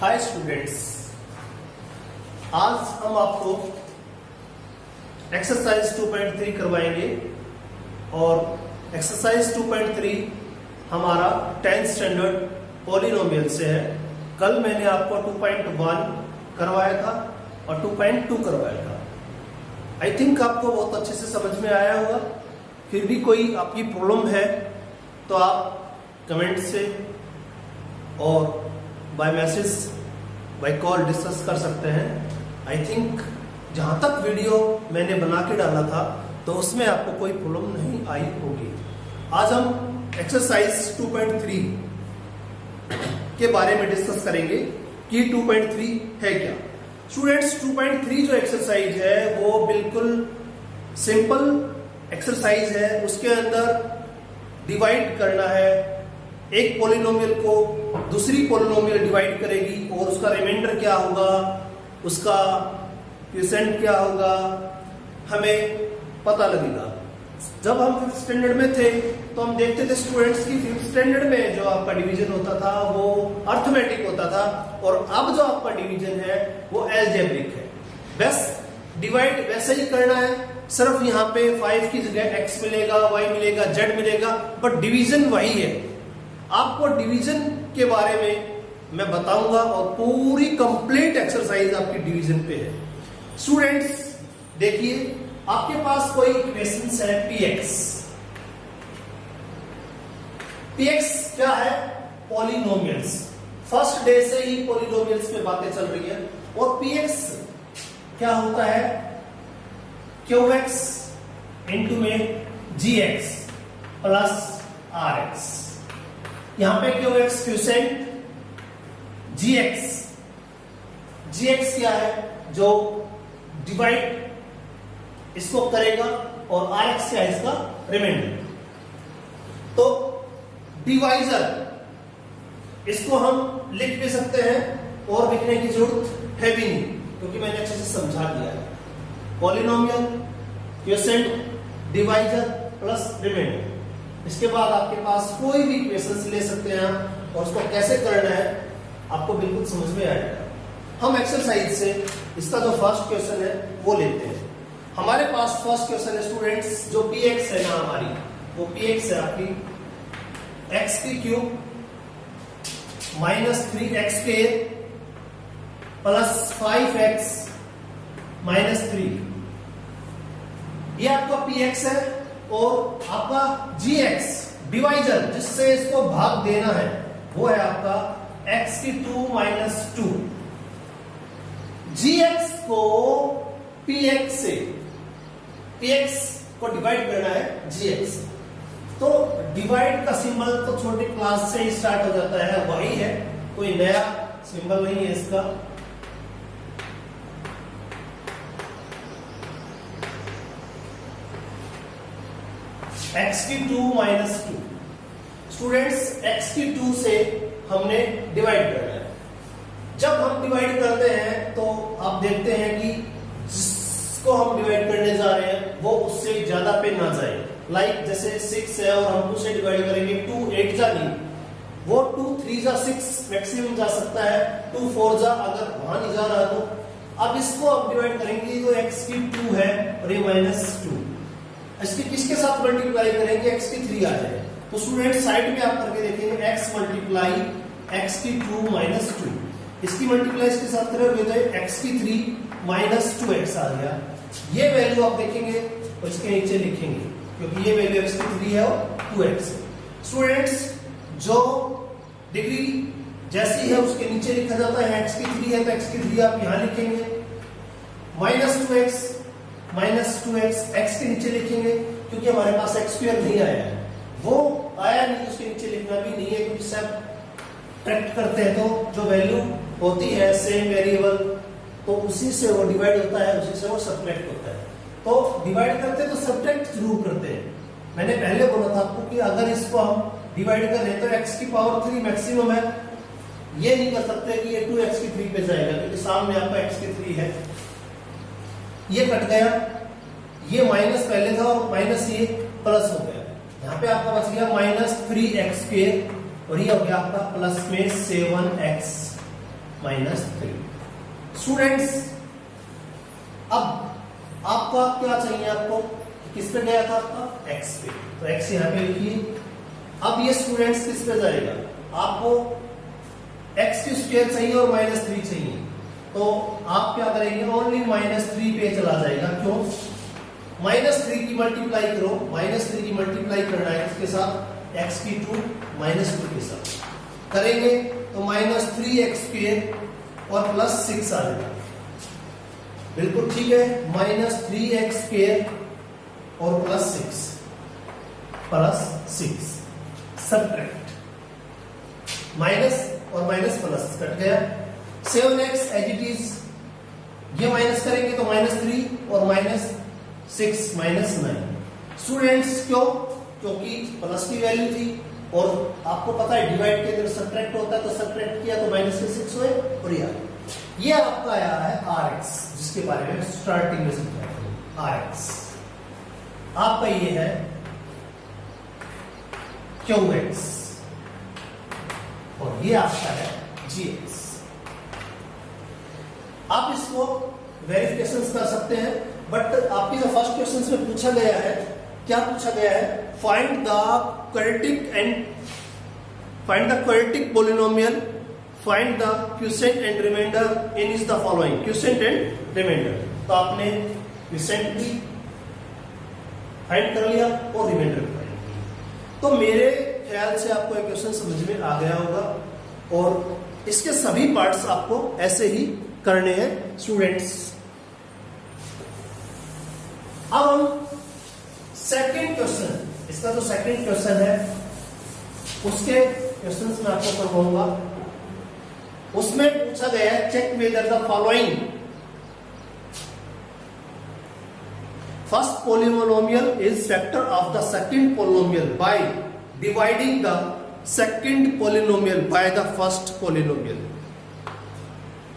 Hi students, आज हम आपको एक्सरसाइज 2.3 करवाएंगे और एक्सरसाइज 2.3 हमारा 10th स्टैंडर्ड पॉलिनोमियल से है। कल मैंने आपको 2.1 करवाया था और 2.2 करवाया था। आई थिंक आपको बहुत अच्छे से समझ में आया होगा। फिर भी कोई आपकी प्रॉब्लम है तो आप कमेंट से और by message by call discuss कर सकते हैं। आई थिंक जहां तक वीडियो मैंने बना के डाला था तो उसमें आपको कोई प्रॉब्लम नहीं आई होगी। आज हम एक्सरसाइज 2.3 के बारे में डिस्कस करेंगे कि 2.3 है क्या। स्टूडेंट्स, 2.3 जो एक्सरसाइज है वो बिल्कुल सिंपल एक्सरसाइज है। उसके अंदर डिवाइड करना है, एक पॉलिनोमियल को दूसरी पॉलिनोमियल डिवाइड करेगी और उसका रिमाइंडर क्या होगा, उसका क्वोशिएंट क्या होगा, हमें पता लगेगा। जब हम 5th स्टैंडर्ड में थे तो हम देखते थे स्टूडेंट्स की 5th स्टैंडर्ड में जो आपका डिवीजन होता था वो अर्थमेटिक होता था और अब जो आपका डिवीजन है वो अलजेब्रिक है। बस डिवाइड वैसे ही करना है, सिर्फ यहाँ पे 5 की जगह x मिलेगा, y मिलेगा, z मिलेगा, बट डिवीजन वही है। आपको डिवीजन के बारे में मैं बताऊंगा और पूरी कंप्लीट एक्सरसाइज आपकी डिवीजन पे है। स्टूडेंट्स देखिए, आपके पास कोई इक्वेशंस है px। px क्या है? पॉलिनोमियल्स। फर्स्ट डे से ही पॉलिनोमियल्स पे बातें चल रही है और px क्या होता है? qx इंटू में gx प्लस rx। यहां पे qx क्वोशिएंट, gx क्या है? जो डिवाइड इसको करेगा और rx क्या है? इसका रिमाइंडर। तो डिवाइजर इसको हम लिख भी सकते हैं और लिखने की जरूरत है भी नहीं क्योंकि मैंने अच्छे से समझा दिया है। Polynomial, quotient, divisor plus remainder. इसके बाद आपके पास कोई भी इक्वेशंस ले सकते हैं और उसको कैसे करना है आपको बिल्कुल समझ में आएगा। हम एक्सरसाइज से इसका जो फर्स्ट क्वेश्चन है वो लेते हैं। हमारे पास फर्स्ट क्वेश्चन है स्टूडेंट्स, जो px है ना हमारी, वो px है आपकी x की cube minus 3x square plus 5x minus 3। ये आपका px है और आपका gx डिवाइजर जिससे इसको भाग देना है वो है आपका x की 2 माइनस 2। gx को px से, px को डिवाइड करना है gx। तो डिवाइड का सिंबल तो छोटी क्लास से ही स्टार्ट हो जाता है, वही है, कोई नया सिंबल नहीं है इसका। x की 2 माइनस 2। स्टूडेंट्स, x की 2 से हमने डिवाइड करना है। जब हम डिवाइड करते हैं तो आप देखते हैं कि जिसको हम डिवाइड करने जा रहे हैं वो उससे ज्यादा पे ना जाए। लाइक जैसे 6 है और हम 2 से डिवाइड करेंगे, 2 8 जा नहीं, वो 2 3 जा 6 मैक्सिमम जा सकता है, 2 4 जा, अगर वहां नहीं जा रहा तो अब इसको हम डिवाइड करेंगे तो x की 2 है और ये माइनस 2। इसकी किसके साथ मल्टीप्लाई करेंगे? x की 3 आ जाए। तो स्टूडेंट साइड में आप करके देखेंगे x मल्टीप्लाई x की 2 माइनस 2। इसकी मल्टीप्लाई इसके साथ करेंगे तो x की 3 माइनस 2x आ गया। ये वैल्यू आप देखेंगे और इसके नीचे लिखेंगे क्योंकि ये वैल्यू x की 3 है और 2x है। स्टूडेंट्स, जो डिग्री जैसी है उसके नीचे लिखा जाता है। x की 3 है तो x की 3 आप यहां लिखेंगे, minus 2x minus 2x x के नीचे लिखेंगे क्योंकि हमारे पास x स्क्वायर नहीं आया है, वो आया नहीं, उसके नीचे लिखना भी नहीं है क्योंकि सब ट्रैक्ट करते हैं तो जो वैल्यू होती है सेम वेरिएबल तो उसी से वो डिवाइड होता है, उसी से वो सब्ट्रैक्ट होता है। तो डिवाइड करते हैं तो सब्ट्रैक्ट जरूर करते हैं। मैंने पहले बोला था आपको कि अगर इसको हम डिवाइड करें तो x की पावर 3 मैक्सिमम है, ये नहीं कर सकते कि ये 2x की 3 पे जाएगा क्योंकि सामने आपका x की 3 है। ये कट गया, ये माइनस पहले था और माइनस ये प्लस हो गया। यहाँ पे आपका बच गया माइनस 3x स्क्वायर और ये हो गया आपका प्लस में 7x -3। स्टूडेंट्स, अब आपका क्या चाहिए, आपको किस पे गया था, आपका x पे, तो x यहाँ पे लिखिए। अब ये स्टूडेंट्स किस पे जाएगा, आपको x² चाहिए और -3 चाहिए, तो आप क्या करेंगे, ओनली -3 पे चला जाएगा। क्यों, -3 की मल्टीप्लाई करो, -3 की मल्टीप्लाई करना है इसके साथ, x2 -2 के साथ करेंगे तो -3x² और +6 आ जाएगा। बिल्कुल ठीक है, -3x² और +6 सबट्रैक्ट, माइनस और माइनस प्लस कट गया। 7x एज इट इज, ये माइनस करेंगे तो -3 और -6 -9। स्टूडेंट्स क्यों, क्योंकि प्लस की वैल्यू थी और आपको पता है डिवाइड के अंदर सबट्रैक्ट होता है, तो सबट्रैक्ट किया तो -6 हुए और ये आपका आया है rx, जिसके बारे में स्टार्टिंग में समझाया rx। आपका ये है qx और ये आपका है gx। आप इसको वेरिफिकेशन कर सकते हैं, बट आपकी जो फर्स्ट क्वेश्चन में पूछा गया है, क्या पूछा गया है, find the quadratic polynomial, find the quotient and remainder in is the following, quotient and remainder. तो आपने क्वोशिएंट भी फाइंड कर लिया और रिमाइंडर भी फाइंड किया। तो मेरे ख्याल से आपको एक क्वेश्चन समझ में आ गया होगा और इसके सभी पार्ट्स आपको ऐसे ही करने हैं स्टूडेंट्स। अब हम सेकंड क्वेश्चन, इसका जो सेकंड क्वेश्चन है उसके क्वेश्चंस में आपको करवाऊंगा। उसमें पूछा गया है, check whether the following first polynomial is factor of the second polynomial by dividing the second polynomial by the first polynomial.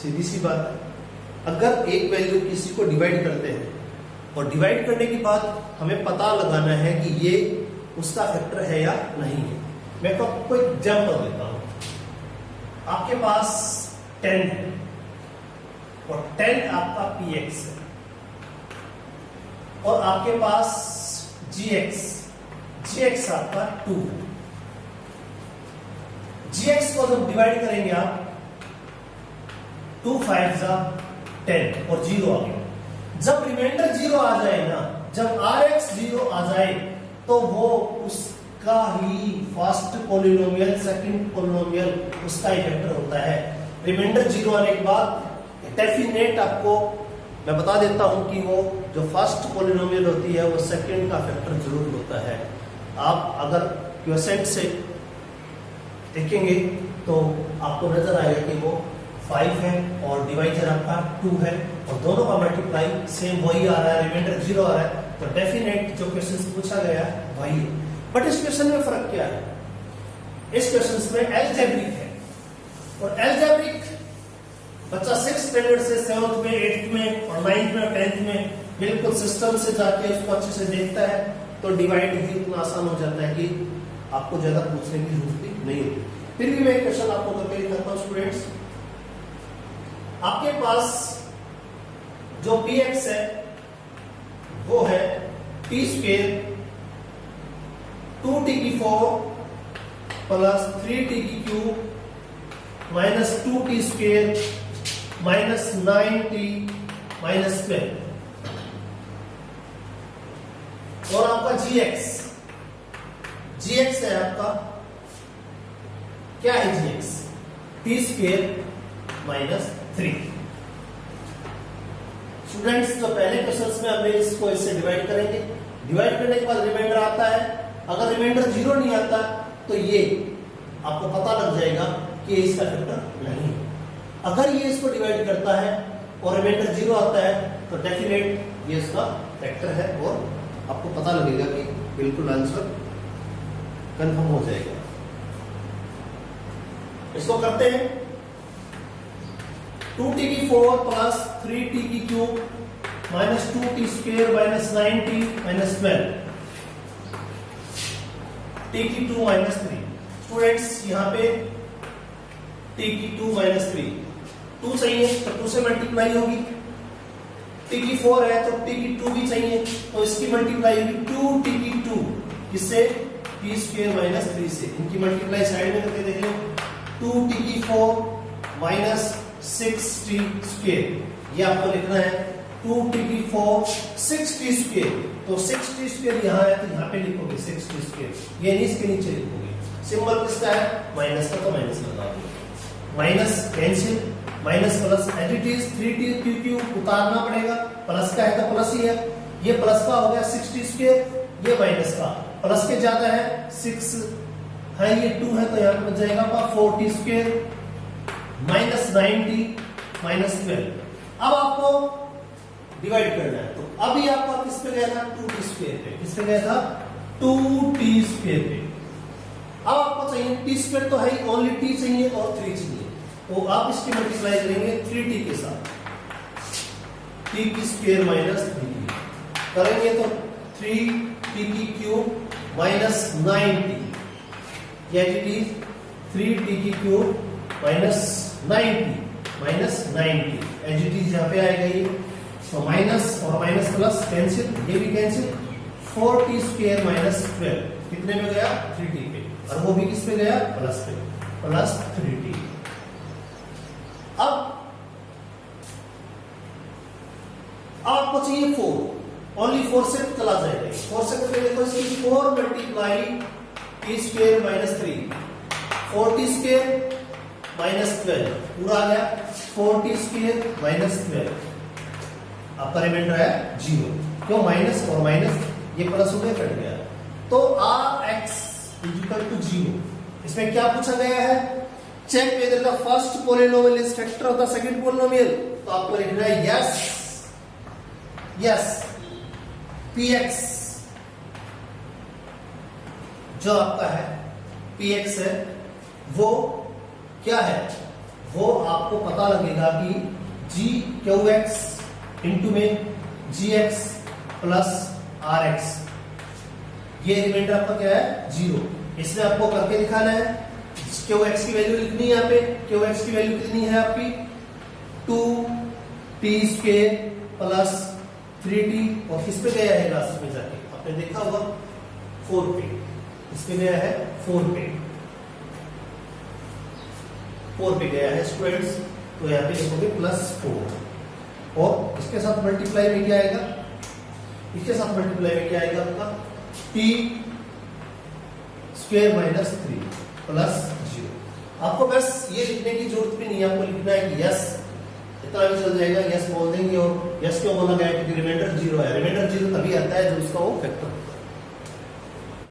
सीधी सी बात है, अगर एक वैल्यू किसी को डिवाइड करते हैं और डिवाइड करने के बाद हमें पता लगाना है कि ये उसका फैक्टर है या नहीं है। मैं आपको एक एग्जांपल देता हूं। आपके पास 10 है और 10 आपका px है और आपके पास gx आपका 2 है। gx को जब डिवाइड करेंगे आप, 2 5 जा 10 और 0 आ गया। जब रिमाइंडर 0 आ जाए ना, जब rx 0 आ जाए तो वो उसका ही फर्स्ट पोलिनोमियल सेकंड पोलिनोमियल उसका ही फैक्टर होता है। रिमाइंडर 0 आने के बाद डेफिनेट आपको मैं बता देता हूं कि वो जो फर्स्ट पोलिनोमियल होती है वो सेकंड का फैक्टर जरूर होता है। आप अगर क्वोशिएंट से देखेंगे तो आपको नजर आएगा कि वो 5 है और डिवाइजर आपका 2 है और दोनों का मल्टीप्लाई सेम वही आ रहा है, रिमाइंडर 0 आ रहा है, तो डेफिनेट जो क्वेश्चन पूछा गया है वही है। बट इस क्वेश्चन में फर्क क्या है, इस क्वेश्चन में अलजेब्रिक है और अलजेब्रिक बच्चा 6th स्टैंडर्ड से 7th में 8th में और 9th में और 10th में बिल्कुल सिस्टम से जाके उसको अच्छे से देखता है, तो डिवाइड भी इतना आसान हो जाता है कि आपको ज्यादा पूछने की जरूरत भी नहीं होती। फिर भी मैं क्वेश्चन आपको करके दिखाता हूं स्टूडेंट्स। आपके पास जो px है वो है t² 2t⁴ plus 3t³ minus 2t² minus 9t minus 12 और आपका gx है आपका, क्या है gx, t² माइनस 3। स्टूडेंट्स जो पहले क्वेश्चंस में हमें इसको इससे डिवाइड करेंगे, डिवाइड करने के बाद रिमाइंडर आता है, अगर रिमाइंडर 0 नहीं आता तो ये आपको पता लग जाएगा कि इसका फैक्टर नहीं है। अगर ये इसको डिवाइड करता है और रिमाइंडर 0 आता है तो डेफिनेट ये इसका फैक्टर है और आपको पता लगेगा कि बिल्कुल आंसर कंफर्म हो जाएगा। इसको करते हैं, 2t⁴ plus 3t³ minus 2t² minus 9t minus 12 t⁵ minus 3। Students यहाँ पे t⁵ माइनस 3 2 चाहिए तो 2 से मल्टीप्लाई होगी, t की 4 है तो t की 2 भी चाहिए तो इसकी मल्टीप्लाई होगी 2t की 2 किससे, t स्क्वायर माइनस 3 से। इनकी मल्टीप्लाई साइड में करके देख लो, 2t की 4 माइनस 6t स्क्वायर, ये आपको लिखना है 2t की 4 6t स्क्वायर, तो 6t स्क्वायर यहाँ है तो यहाँ पे लिखोगे 6t स्क्वायर, ये नहीं इसके नीचे लिखोगे। सिंबल किसका है, माइनस का, तो माइनस लगा दो, minus cancel, minus plus as it is 3t क्योंकि उतारना पड़ेगा, प्लस का है तो प्लस ही है, ये प्लस का हो गया 6t स्क्वायर, ये माइनस का, प्लस के ज्यादा है 6 है, ये 2 है तो यहाँ पे बच जाएगा आपका 4t square minus 9t minus 12। अब आपको डिवाइड करना है तो अभी आपका किस पे गया था, 2t स्क्वायर पे, किस पे गया था, 2t स्क्वायर पे। अब आपको चाहिए t स्क्वायर तो है, ओनली t चाहिए और 3 चाहिए, तो आप इसकी मल्टीप्लाई करेंगे 3t के साथ, t की स्क्वायर माइनस 3t करेंगे तो 3t की क्यूब माइनस 9t, या इट इज 3t की cube minus 9t as it is यहाँ पे आएगा ये, तो माइनस और माइनस प्लस कैंसिल, ये भी कैंसिल, 4t स्क्वायर माइनस 12 कितने में गया, 3t पे, और वो भी किस पे गया, प्लस पे, प्लस 3t। अब आपको चाहिए 4, ओनली 4 से चला जाएगा, 4 से करके देखो, इसकी 4 multiply t square minus 3, 4t square minus 12 पूरा आ गया, 4t स्क्वायर माइनस 12, आपका रिमाइंडर है 0, क्यों, माइनस और माइनस ये प्लस हो गया, कट गया, तो rx इक्वल टू 0। इसमें क्या पूछा गया है, check whether the first polynomial is factor of the second polynomial, तो आपको लिखना है यस यस px जो आपका है px है वो क्या है, वो आपको पता लगेगा कि gqx इंटू में gx प्लस rx, ये रिमाइंडर आपका क्या है 0। इसमें आपको करके दिखाना है, qx की वैल्यू लिखनी है यहाँ पे, qx की वैल्यू कितनी है आपकी 2t स्क्वायर प्लस 3t, और किस पे गया है लास्ट में जाके, आपने देखा होगा 4 पे, इसमें गया है 4 पे गया है स्टूडेंट्स, तो यहाँ पे लिखोगे प्लस 4, और इसके साथ मल्टीप्लाई में क्या आएगा, इसके साथ मल्टीप्लाई में क्या आएगा आपका t स्क्वायर माइनस 3 प्लस 0। आपको बस ये लिखने की जरूरत भी नहीं है, आपको लिखना है कि यस, इतना भी चल जाएगा, यस बोल देंगे, और यस क्यों बोला गया, क्योंकि रिमाइंडर 0 है, रिमाइंडर 0 तभी आता है जब उसका वो फैक्टर